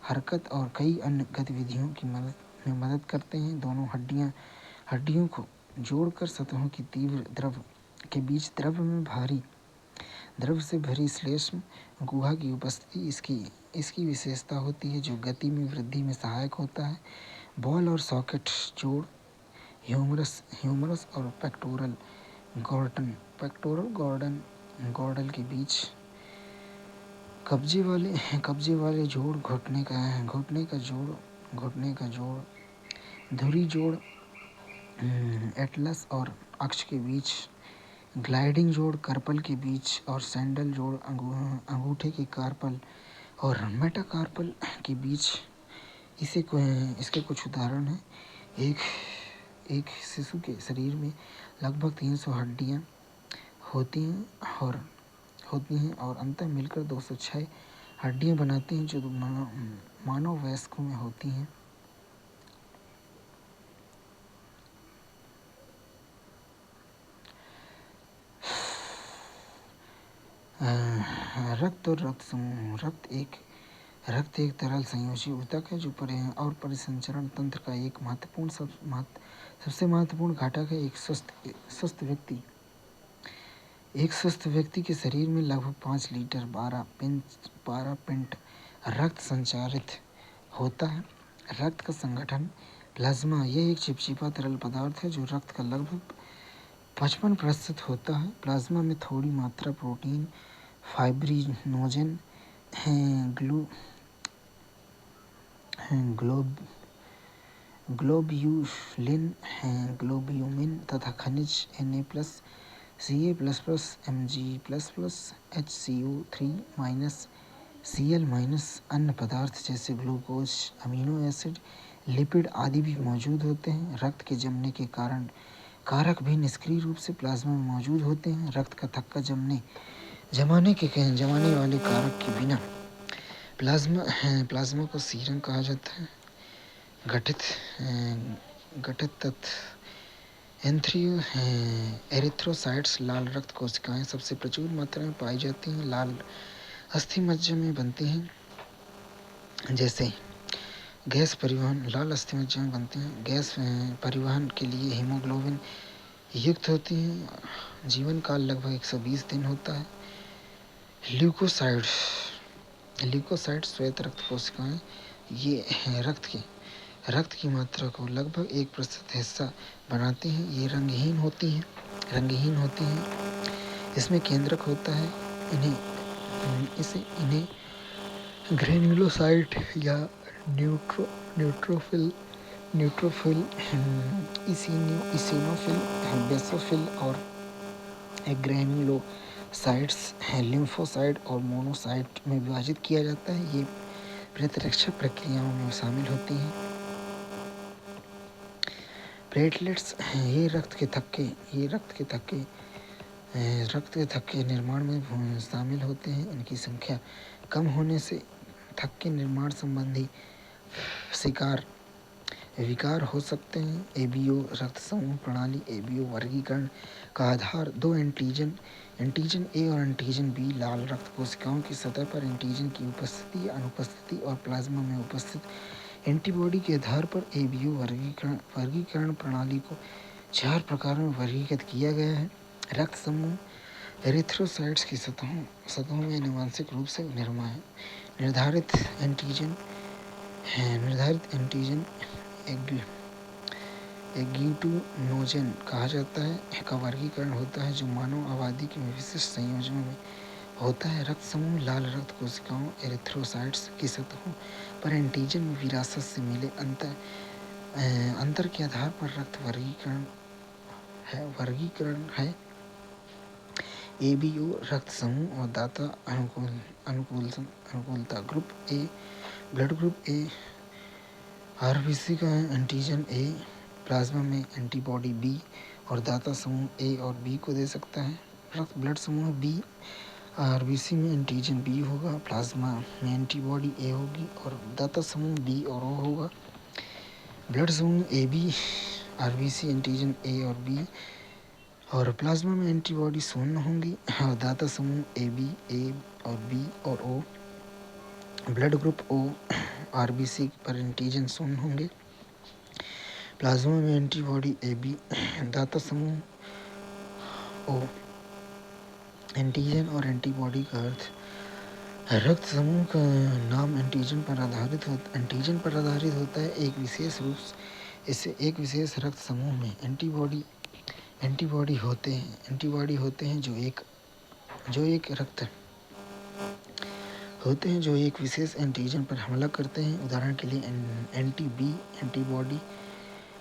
हरकत और कई अन्य गतिविधियों में मदद करते हैं। दोनों हड्डियों को जोड़कर सतहों की तीव्र द्रव के बीच द्रव से भरी श्लेष्म गुहा की उपस्थिति इसकी विशेषता होती है जो गति में वृद्धि में सहायक होता है। बॉल और सॉकेट जोड़ ह्यूमरस और पेक्टोरल गॉर्डन के बीच कब्जे वाले जोड़, घुटने का जोड़, धुरी जोड़ एटलस और अक्ष के बीच, ग्लाइडिंग जोड़ कार्पल के बीच और सैंडल जोड़ अंगूठे के कार्पल और मेटाकार्पल के बीच। इसके कुछ उदाहरण हैं। एक शिशु के शरीर में लगभग 300 हड्डियां होती हैं और होती हैं और अंततः मिलकर 206 हड्डियां बनाती हैं जो मानव वयस्कों में होती हैं। रक्त और रक्त समूह। रक्त एक तरल संयोजी ऊतक है जो और परिसंचरण तंत्र का एक सबसे महत्वपूर्ण घटक है। एक स्वस्थ व्यक्ति के शरीर में लगभग 5 लीटर 12 पिंट रक्त संचारित होता है। रक्त का संगठन प्लाज्मा यह एक चिपचिपा तरल पदार्थ है जो रक्त का लगभग 55% होता है। प्लाज्मा में थोड़ी मात्रा प्रोटीन, फाइब्रिनोजन, ग्लोब्यूलिन तथा खनिज Na+, Ca++, Mg++, HCO3-, Cl-, अन्य पदार्थ जैसे ग्लूकोज, अमीनो एसिड, लिपिड आदि भी मौजूद होते हैं। रक्त के जमने के कारक भी निष्क्रिय रूप से प्लाज्मा में मौजूद होते हैं। रक्त का थक्का जमाने वाले कारक के बिना प्लाज्मा को सीरम कहा जाता है। गठित तत्व एरिथ्रोसाइट्स लाल रक्त कोशिकाएं सबसे प्रचुर मात्रा में पाई जाती हैं। लाल अस्थि मज्जा में बनती हैं। जैसे गैस परिवहन लाल अस्थि मज्जा में बनते हैं। गैस परिवहन के लिए हीमोग्लोबिन युक्त होती हैं। जीवन काल लगभग 120 दिन होता है। ल्यूकोसाइट श्वेत रक्त कोशिकाएं ये रक्त की मात्रा को लगभग 1% हिस्सा बनाती हैं। ये रंगहीन होती हैं। इसमें केंद्रक होता है। इन्हें ग्रेन्युलोसाइट या न्यूट्रोफिल, इसिनोफिल, बेसोफिल और ग्रेन्युलोसाइट्स, लिम्फोसाइट और मोनोसाइट में विभाजित किया जाता है। ये प्रतिरक्षा प्रक्रियाओं में शामिल होती हैं। प्लेटलेट्स ये रक्त के थक्के निर्माण में शामिल होते हैं। इनकी संख्या कम होने से थक्के निर्माण संबंधी विकार हो सकते हैं। एबीओ रक्त समूह प्रणाली। एबीओ वर्गीकरण का आधार 2 एंटीजन ए और एंटीजन बी लाल रक्त कोशिकाओं की सतह पर एंटीजन की उपस्थिति या अनुपस्थिति और प्लाज्मा में उपस्थित एंटीबॉडी के आधार पर एबीओ वर्गीकरण प्रणाली को 4 प्रकारों में वर्गीकृत किया गया है। रक्त समूह एरिथ्रोसाइट्स की सतहों में आनुवंशिक रूप से निर्धारित एंटीजन एग्लूटिनोजन कहा जाता है का वर्गीकरण होता है जो मानव आबादी के विशिष्ट संयोजनों में होता है। रक्त समूह लाल रक्त कोशिकाओं एरिथ्रोसाइट्स की सतहों पर एंटीजन में विरासत से मिले अंतर के आधार पर रक्त वर्गीकरण है। एबीओ रक्त समूह और दाता अनुकूलता। Group A blood group A RBC का एंटीजन ए प्लाज्मा में एंटीबॉडी बी और दाता समूह ए और बी को दे सकता है। रक्त ब्लड समूह बी आरबीसी में एंटीजन बी होगा, प्लाज्मा में एंटीबॉडी ए होगी और दाता समूह बी और ओ होगा। ब्लड समूह A B RBC antigen A और बी और प्लाज्मा में एंटीबॉडी 0 होंगी और दाता समूह ए और बी और ओ। ब्लड ग्रुप ओ आरबीसी पर एंटीजन 0 होंगे, प्लाज्मा में एंटीबॉडी ए बी, दाता समूह ओ। एंटीजन और एंटीबॉडी का अर्थ। रक्त समूह का नाम एंटीजन पर आधारित होता है। एक विशेष रक्त समूह में एंटीबॉडी होते हैं जो एक विशेष एंटीजन पर हमला करते हैं। उदाहरण के लिए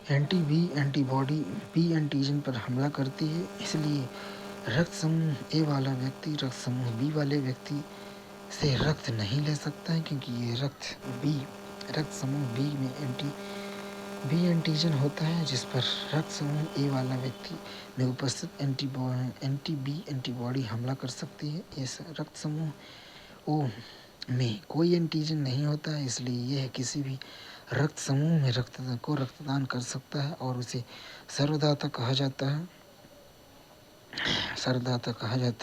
एंटीबॉडी बी एंटीजन पर हमला करती है। इसलिए रक्त समूह ए वाला व्यक्ति रक्त समूह बी वाले व्यक्ति से रक्त नहीं ले सकता है क्योंकि ये रक्त समूह बी में बी एंटीजन होता है जिस पर रक्त समूह ए वाला व्यक्ति में उपस्थित एंटी बी एंटीबॉडी हमला कर सकती है। इस रक्त समूह ओ में कोई एंटीजन नहीं होता है, इसलिए यह किसी भी रक्त समूह में रक्तदान कर सकता है और उसे सर्वदाता कहा जाता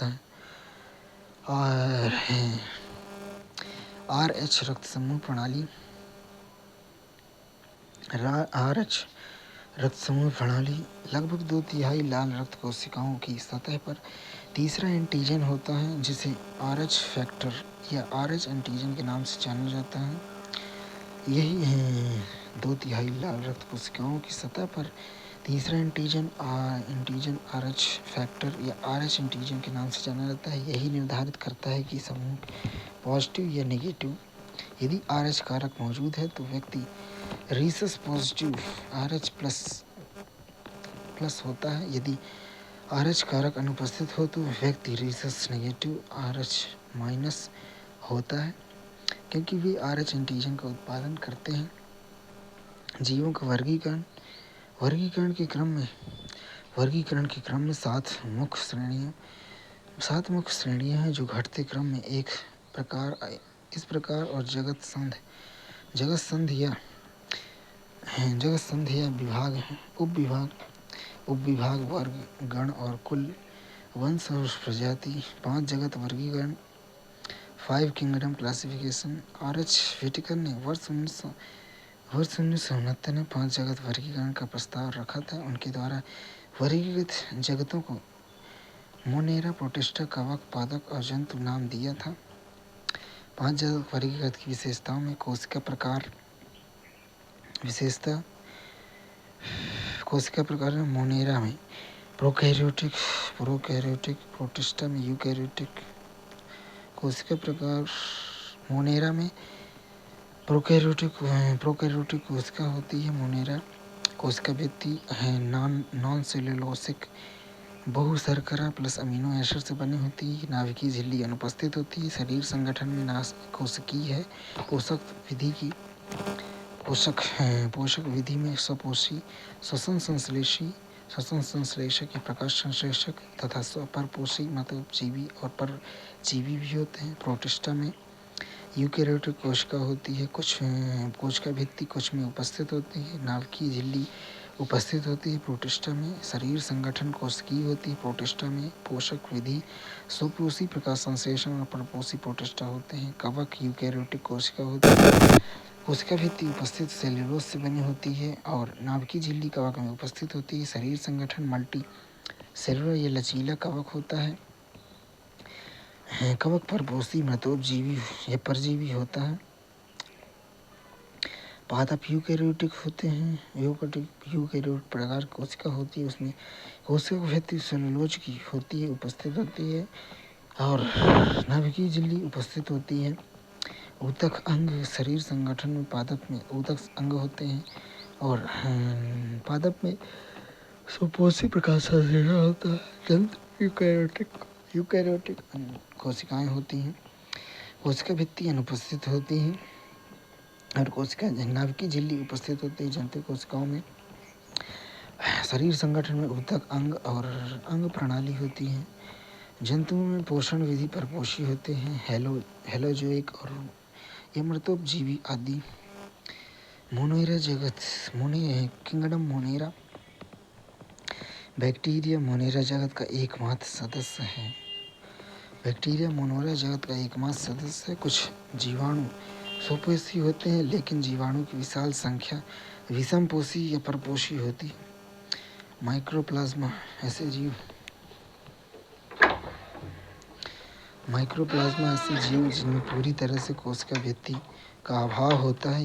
है। और आर एच रक्त समूह प्रणाली लगभग 2/3 लाल रक्त कोशिकाओं की सतह पर तीसरा एंटीजन होता है जिसे आरएच फैक्टर या आरएच एंटीजन के नाम से जाना जाता है। यही 2/3 लाल रक्त कोशिकाओं की सतह पर तीसरा एंटीजन आरएच फैक्टर या आरएच एंटीजन के नाम से जाना जाता है। यही निर्धारित करता है कि समूह पॉजिटिव या नेगेटिव। यदि आरएच कारक मौजूद है तो व्यक्ति रीसस पॉजिटिव आरएच प्लस होता है। यदि आरएच कारक अनुपस्थित हो तो व्यक्ति रीसस नेगेटिव आरएच माइनस होता है, क्योंकि वे आरएच एंटीजन का उत्पादन करते हैं। जीवों का वर्गीकरण के क्रम में 7 मुख्य श्रेणियां हैं जो घटते क्रम में इस प्रकार और जगत संघ या विभाग हैं। उपविभाग वर्ग गण और कुल वंश और प्रजाति। 5 जगत वर्गीकरण 5 किंगडम क्लासिफिकेशन। आर.एच. व्हिटेकर ने वर्ष 1969 में 5 जगत वर्गीकरण का प्रस्ताव रखा था। उनके द्वारा वर्गीकृत जगतों को मोनेरा, प्रोटिस्टा, कवक, पादप और जंतु नाम दिया था। 5 जगत वर्गीकृत की विशेषताओं में कोशिका प्रकार में मोनेरा में प्रोकैरियोटिक, प्रोटिस्टा में यूकैरियोटिक। कोशिका प्रकार मोनेरा में प्रोकैरियोटिक कोशिका होती है। मोनेरा कोशिका भित्ति है नॉन सेलुलोसिक बहुशर्करा प्लस अमीनो एसिड से बनी होती है। नाभिकीय झिल्ली अनुपस्थित होती है। शरीर संगठन में कोशिकीय है। पोषक विधि में स्वपोषी, श्वसन संश्लेषक या प्रकाश संश्लेषक तथा स्वपरपोषी मतलब जीवी और परजीवी भी होते हैं। प्रोटिस्टा में यूकैरियोटिक कोशिका होती है। कुछ कोशिका भित्ति कुछ में उपस्थित होती है। नाभिकीय झिल्ली उपस्थित होती है प्रोटिस्टा में। शरीर संगठन कोशिकीय होती है प्रोटिस्टा में। पोषक विधि स्वपोषी, प्रकाश संश्लेषण और परपोषी प्रोटिस्टा होते हैं। कवक यूकैरियोटिक कोशिका होती है। कोशिका भित्ति उपस्थित सेल्यूलोज से बनी होती है और नाभिकीय झिल्ली कवक में उपस्थित होती है। शरीर संगठन मल्टी सेलुलर या लचीला कवक होता है। कवक परपोषी, मृतोपजीवी या परजीवी होता है। पादप यूकैरियोटिक होते हैं। यूकैरियोटिक प्रकार कोशिका होती है, उसमें कोशिका भित्ति सेलुलोज की होती है, उपस्थित होती है और नाभिकीय झिल्ली उपस्थित होती है। ऊतक अंग शरीर संगठन में पादप में ऊतक अंग होते हैं और पादप में स्वपोषी प्रकाश संश्लेषण होता है। जंतु यूकैरियोटिक कोशिकाएं होती हैं। कोशिका भित्ति अनुपस्थित होती हैं और कोशिका नाभिकीय झिल्ली उपस्थित होती है। जंतु कोशिकाओं में शरीर संगठन में ऊतक अंग और अंग प्रणाली होती है। जंतुओं में पोषण विधि परपोषी होते हैं। हेलोजोइक और मृतोपजीवी आदि। मोनेरा जगत किंगडम मोनेरा। बैक्टीरिया मोनेरा जगत का एकमात्र सदस्य है। बैक्टीरिया मोनेरा जगत का एकमात्र सदस्य है। कुछ जीवाणु स्वपोषी होते हैं, लेकिन जीवाणु की विशाल संख्या विषमपोषी या परपोषी होती है। माइक्रोप्लाज्मा ऐसे जीव जिनमें पूरी तरह से कोशिका भित्ति का अभाव होता है।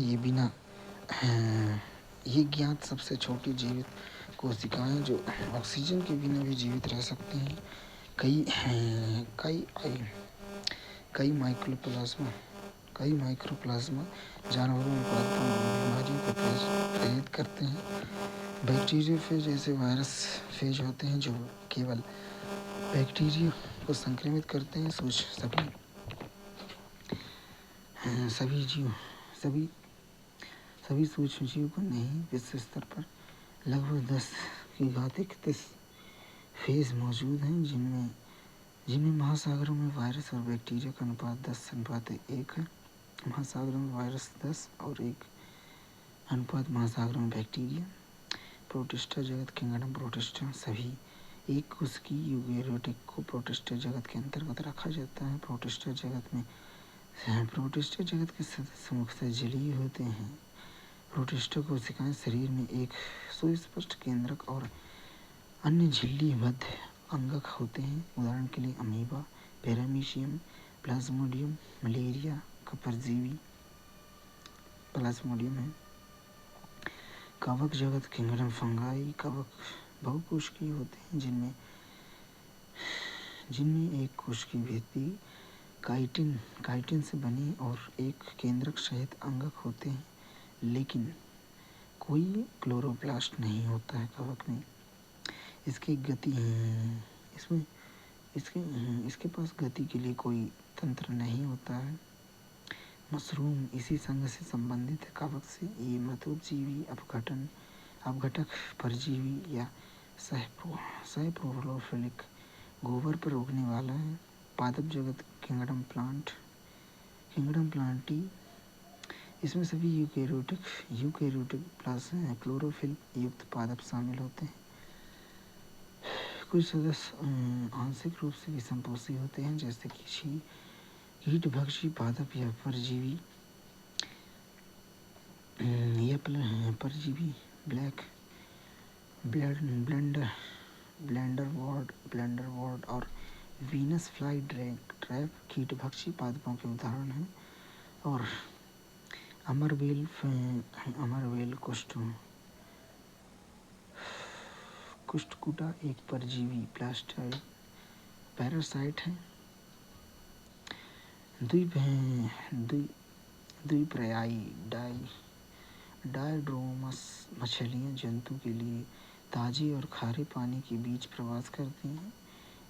ये ज्ञात सबसे छोटी जीवित कोशिकाएं जो ऑक्सीजन के बिना भी जीवित रह सकती हैं। कई माइक्रोप्लाज्मा जानवरों में बीमारियों को प्रेरित करते हैं। बैक्टीरियोफेज ऐसे वायरस फेज होते हैं जो केवल बैक्टीरिया को संक्रमित करते हैं। सभी सूक्ष्म जीव को नहीं, विश्व स्तर पर लगभग 10 की घात 31 फेज मौजूद हैं, जिनमें महासागरों में वायरस और बैक्टीरिया का अनुपात 10:1 है। महासागरों में वायरस 10 और 1 अनुपात महासागरों में बैक्टीरिया। प्रोटिस्टा जगत किंगडम प्रोटिस्टा सभी एक कोशिकी यूकेरियोटिक को प्रोटिस्टा जगत के अंतर्गत रखा जाता है। प्रोटिस्टा जगत के सदस्य मुख्यतः जलीय होते हैं। प्रोटिस्टा कोशिकाएं शरीर में एक सुस्पष्ट केंद्रक और अन्य झिल्लीबद्ध अंगक होते हैं। उदाहरण के लिए अमीबा, पैरामीशियम, प्लाज्मोडियम, मलेरिया का परजीवी प्लाज्मोडियम है। कवक जगत किंगडम फंगाई कवक बहुकोशिकीय होते हैं, जिनमें एक कोशिकीय भित्ति काइटिन से बनी और एक केंद्रक सहित अंगक होते हैं, लेकिन कोई क्लोरोप्लास्ट नहीं होता है कवक में। इसके पास गति के लिए कोई तंत्र नहीं होता है। मशरूम इसी संघ से संबंधित है कवक से। ये मृतोपजीवी अपघटक परजीवी या सैप्रोफिलिक गोबर पर उगने वाला है। पादप जगत किंगडम प्लांटी इसमें सभी यूकेरियोटिक प्लस क्लोरोफिल युक्त पादप शामिल होते हैं। कुछ सदस्य आंशिक रूप से विषमपोषी होते हैं, जैसे कि कीटभक्षी पादप या परजीवी ब्लैक ब्लेंडरवॉर्ड और वीनस फ्लाई ट्रैप कीटभक्षी पादपों के उदाहरण हैं। और अमरबेल कुष्ठकुटा एक परजीवी पैरासाइट है। द्विपर्यायी डायड्रोमस मछलियाँ जंतु के लिए ताजे और खारे पानी के बीच प्रवास करती हैं।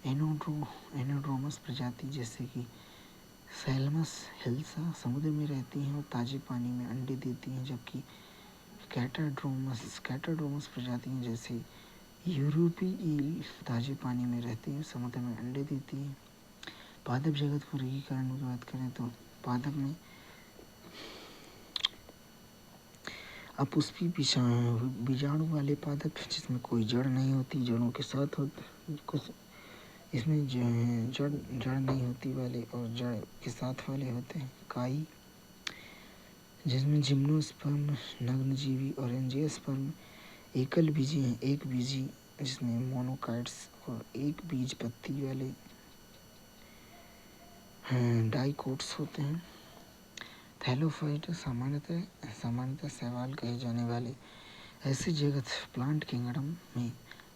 एनोड्रोमस प्रजाति जैसे कि सैल्मस हिल्सा समुद्र में रहती हैं और ताजे पानी में अंडे देती हैं, जबकि कैटाड्रोमस प्रजातियाँ जैसे यूरोपी ईल ताजे पानी में रहती हैं, समुद्र में अंडे देती हैं। पादप जगत वर्गीकरण की बात करें तो पादप में अपुष्पी बीजाणु वाले पादप जिसमें कोई जड़ नहीं होती, जड़ों के साथ होते कुछ इसमें जड़ नहीं होती वाले और जड़ के साथ वाले होते हैं। काई जिसमें जिम्नोस्पर्म नग्नजीवी और एंजियोस्पर्म एकल बीजी हैं। एक बीजी जिसमें मोनोकाइट्स और एक बीज पत्ती वाले डाइकोट्स होते हैं। थैलोफाइट सामान्यतः शैवाल कहे जाने वाले ऐसे जगत प्लांट किंगडम में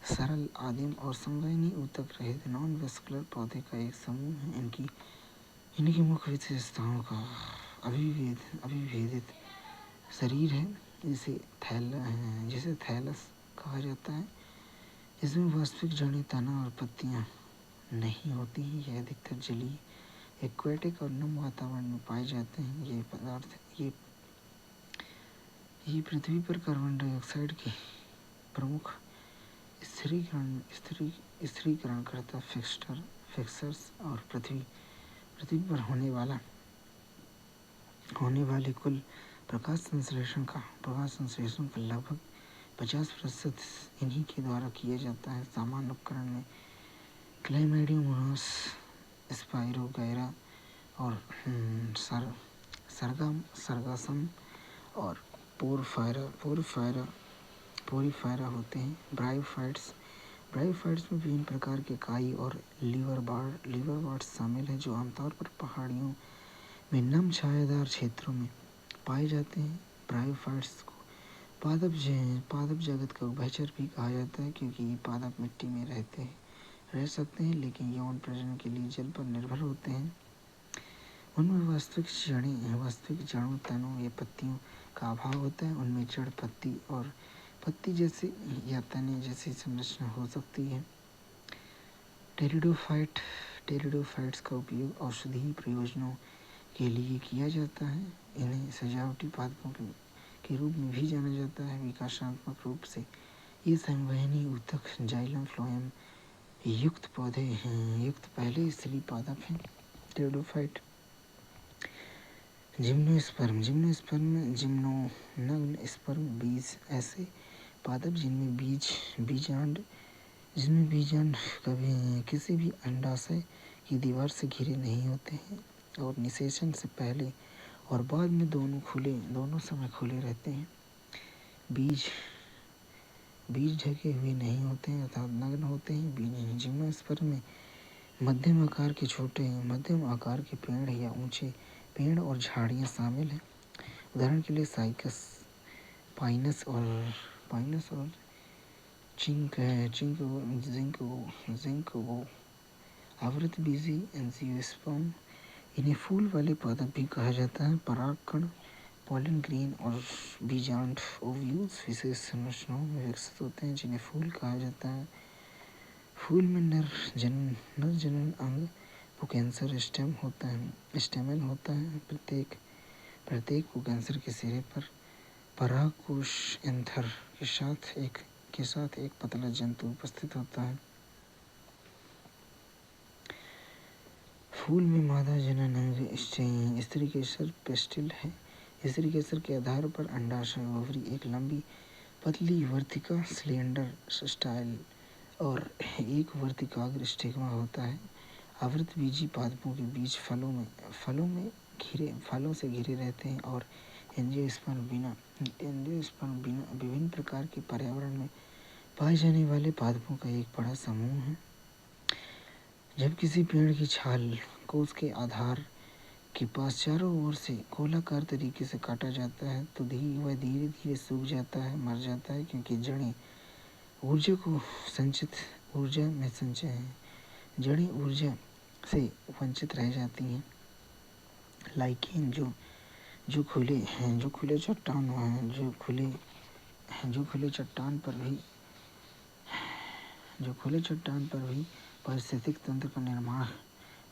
सरल आदिम और संवहनी ऊतक रहित नॉन वेस्कुलर पौधे का एक समूह है। इनकी मुख्य विशेषताओं का अविभेदित शरीर है, जिसे थैलस कहा जाता है। इसमें वास्तविक जड़ें, तना और पत्तियां नहीं होती हैं। यह अधिकतर जलीय, एक्वेटिक और नम वातावरण में पाए जाते हैं। ये पदार्थ ये पृथ्वी पर कार्बन डाइऑक्साइड के प्रमुख स्थिरीकरणकर्ता फिक्सर्स और पृथ्वी पर होने वाले कुल प्रकाश संश्लेषण का लगभग 50% इन्हीं के द्वारा किया जाता है। सामान्य उपकरण में क्लैमिडियम मोनोस, स्पाइरो गैरा और सरगासम और पोरीफायरा होते हैं। ब्रायोफाइट्स में विभिन्न प्रकार के काई और लीवरबर्ड्स शामिल हैं, जो आमतौर पर पहाड़ियों में नम छायादार क्षेत्रों में पाए जाते हैं। ब्रायोफाइट्स को पादप जगत का उभयचर भी कहा जाता है, क्योंकि ये पादप मिट्टी में रह सकते हैं, लेकिन यौन प्रजनन के लिए जल पर निर्भर होते हैं। उनमें वास्तविक जड़ों, तनों या पत्तियों का अभाव होता है। उनमें जड़, पत्ती और पत्ती जैसे या तने जैसी संरचना हो सकती है। टेरिडोफाइट्स का उपयोग औषधीय प्रयोजनों के लिए किया जाता है। इन्हें सजावटी पादपों के रूप में भी जाना जाता है। विकासात्मक रूप से ये संवहनी ऊतक जाइलम फ्लोएम युक्त पौधे युक्त पहले स्त्री पादप हैं। टेरिडोफाइट। जिम्नोस्पर्म। जिम्नोनग्न स्पर्म बीज ऐसे पादप जिनमें बीजांड कभी किसी भी अंडाशय की दीवार से घिरे नहीं होते हैं और निषेचन से पहले और बाद में दोनों समय खुले रहते हैं। बीज ढके हुए नहीं होते हैं अर्थात नग्न होते हैं। बीज जिम्नोस्पर्म में मध्यम आकार के पेड़ या ऊंचे पेड़ और झाड़ियाँ शामिल हैं। उदाहरण के लिए साइकस, पाइनस और जिंकगो। आवृतबीजी एंजियोस्पर्म। इन्हें फूल वाले पादप भी कहा जाता है। परागकण पॉलन ग्रेन और बीजांड ओव्यूल्स विशेष संरचनाओं में विकसित होते हैं जिन्हें फूल कहा जाता है। फूल में नर जनन अंग पुंकेसर स्टेमन होता है। प्रत्येक पुंकेसर के सिरे पर परागकोश एंथर के साथ एक पतला जंतु उपस्थित होता है। फूल में मादा जनन अंग स्त्रीकेसर पेस्टिल है। स्त्रीकेसर के आधार पर अंडाशय ओवरी एक लंबी पतली वर्तिका सिलेंडर स्टाइल और एक वर्तिकाग्र स्टिग्मा होता है। आवृतबीजी पादपों के बीज फलों से घिरे रहते हैं और एंजियोस्पर्म बिना विभिन्न प्रकार के पर्यावरण में पाए जाने वाले पादपों का एक बड़ा समूह है। जब किसी पेड़ की छाल को उसके आधार के पास चारों ओर से गोलाकार तरीके से काटा जाता है तो वह धीरे धीरे सूख जाता है, मर जाता है, क्योंकि जड़ें ऊर्जा से वंचित रह जाती हैं। लाइकेन जो खुले चट्टान पर भी पारिस्थितिक तंत्र का निर्माण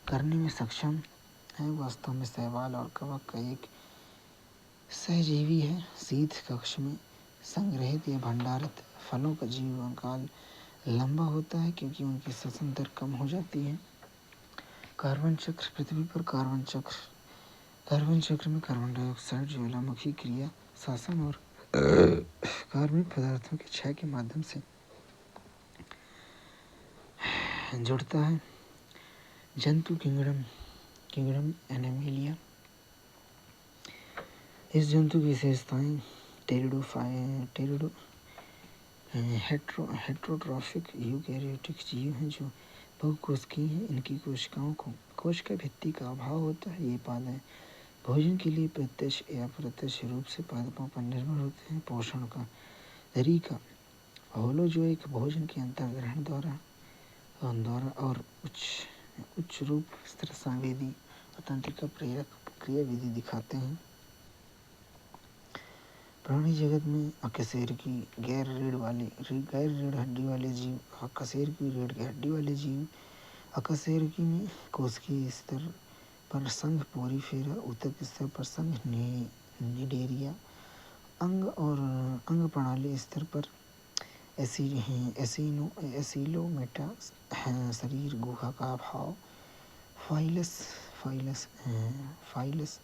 करने में सक्षम है, वास्तव में शैवाल और कवक का एक सहजीवी है। शीत कक्ष में संग्रहित या भंडारित फलों का जीवन काल लंबा होता है क्योंकि उनकी श्वसन दर कम हो जाती है। कार्बन चक्र। पृथ्वी पर कार्बन चक्र में कार्बन डाइऑक्साइड ज्वालामुखी क्रिया शासन और कार्बनिक पदार्थों के क्षय के माध्यम से जुड़ता है। जंतु किंगडम एनिमलिया। इस जंतु की विशेषताएं हेट्रोट्रॉफिक यूकैरियोटिक जीव हैं जो बहुकोशिकीय हैं। इनकी कोशिका भित्ति का अभाव होता है। ये पादप भोजन के लिए प्रत्यक्ष या अप्रत्यक्ष रूप से पादपों पर निर्भर होते हैं। पोषण का तरीका होलोजोइक भोजन के अंतर्ग्रहण द्वारा और उच्च रूप स्तर संवेदी और तंत्रिका प्रेरक क्रियाविधि दिखाते हैं। प्राणी जगत में अकशेरुकी गैर रीढ़ हड्डी वाले जीव, अकशेरुकी रीढ़ की हड्डी वाले जीव। अकशेरुकी में कोशिकीय स्तर पर संघ पोरीफेरा, ऊतक स्तर पर संघ निडेरिया, अंग प्रणाली स्तर पर एसिलोमेटा, शरीर गुहा का अभाव, फाइलस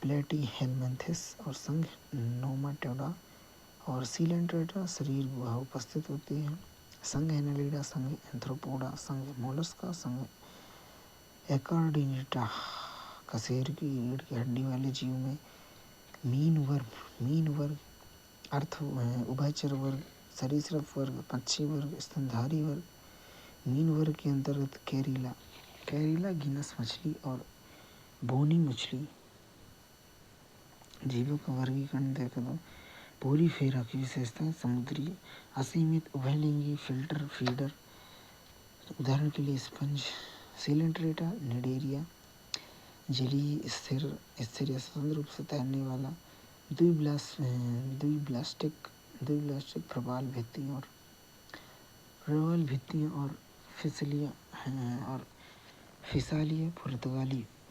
प्लेटीहेल्मिन्थेस और संघ नोमाटोडा और सीलेंट्रेटा शरीर गुहा उपस्थित होती है। संघ एनालिडा, संघ एंथ्रोपोडा, संघ मोलस्का, संघ एकार्डिनेटा। कशेरुकी रीढ़ की हड्डी वाले जीव में मीन वर्ग, उभयचर वर्ग, सरीसृप वर्ग, पक्षी वर्ग, स्तनधारी वर्ग। मीन वर्ग के अंतर्गत कैरिला गिनस मछली और बोनी मछली जीवों का वर्गीकरण देखा तो पोरीफेरा की विशेषताएं समुद्री असीमित उभयलिंगी फिल्टर फीडर। उदाहरण के लिए स्पंज, सीलेंट्रेटा, निडेरिया। जलीय स्थिर या स्वतंत्र रूप से तैरने वाला द्विब्लास्टिक प्रवाल भित्तियां और फिसालिया।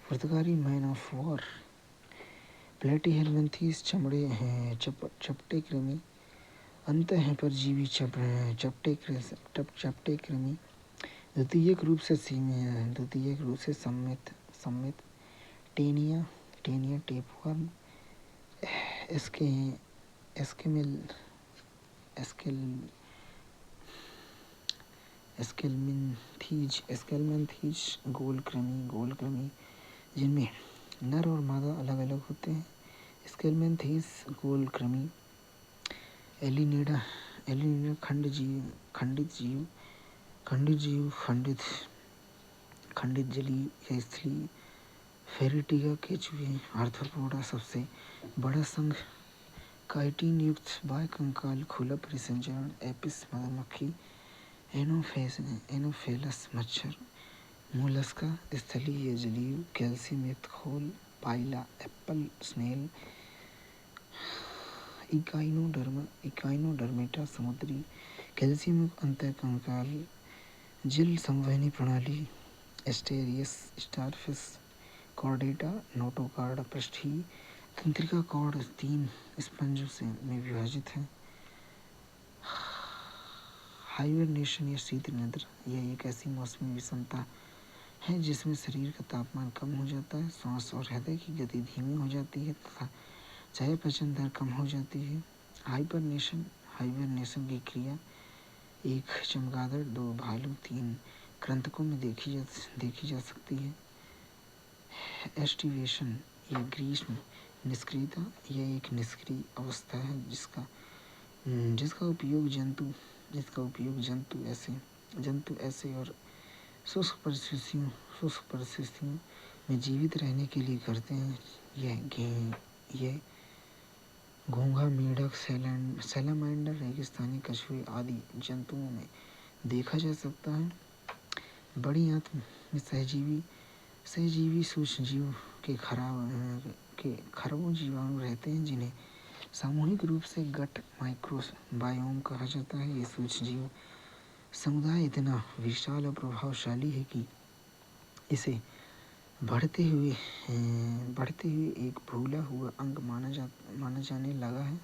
पुर्तगाली मैन ऑफ वॉर। प्लेटिहेल्मिन्थीज चमड़े हैं चपटे कृमि, अंत हैं परजीवी चपटे कृमि, द्वितीयक रूप से सम्मित टेनिया टेपवर्म, एस्केलमेंथीज गोल कृमि जिनमें नर और मादा अलग अलग होते हैं। एस्केलमेंथीज गोल कृमि, एलिनीडा खंडित जलीय या स्थलीय, फेरिटिगा केचुए, आर्थ्रोपोडा सबसे बड़ा संघ, काइटिन युक्त बाह्यकंकाल खुला परिसंचरण, एपिस मधुमक्खी, एनोफेलस मच्छर, मोलस्का स्थलीय या जलीय, कैल्शियम युक्त खोल, पाइला एप्पल स्नेल, इकाइनोडर्मेटा समुद्री, कैल्शियम युक्त अंतःकंकाल, जल संवहनी प्रणाली, एस्टेरियस स्टारफिश, कॉर्डेटा नोटोकॉर्डा पृष्ठीय तंत्रिका कॉर्ड 3 स्पंजों में विभाजित है। हाइबरनेशन या शीत निद्रा, यह एक ऐसी मौसमी विषमता है जिसमें शरीर का तापमान कम हो जाता है, सांस और हृदय की गति धीमी हो जाती है तथा चयापचय दर कम हो जाती है। हाइबरनेशन की क्रिया 1 चमगादड़, 2 भालू, 3 कृंतकों में देखी जा सकती है। एस्टिवेशन या ग्रीष्म निष्क्रियता, यह एक निष्क्रिय अवस्था है जिसका उपयोग जंतु ऐसे और शुष्क परिस्थितियों में जीवित रहने के लिए करते हैं। यह घोंघा, मेढक, सैलामांडर, रेगिस्तानी कछुए आदि जंतुओं में देखा जा सकता है। बड़ी आंत में सहजीवी सूक्ष्मजीव के खरबों जीवाणु रहते हैं जिन्हें सामूहिक रूप से गट माइक्रोबायोम कहा जाता है। ये सूक्ष्मजीव समुदाय इतना विशाल और प्रभावशाली है कि इसे बढ़ते हुए एक भूला हुआ अंग माना जाने लगा है।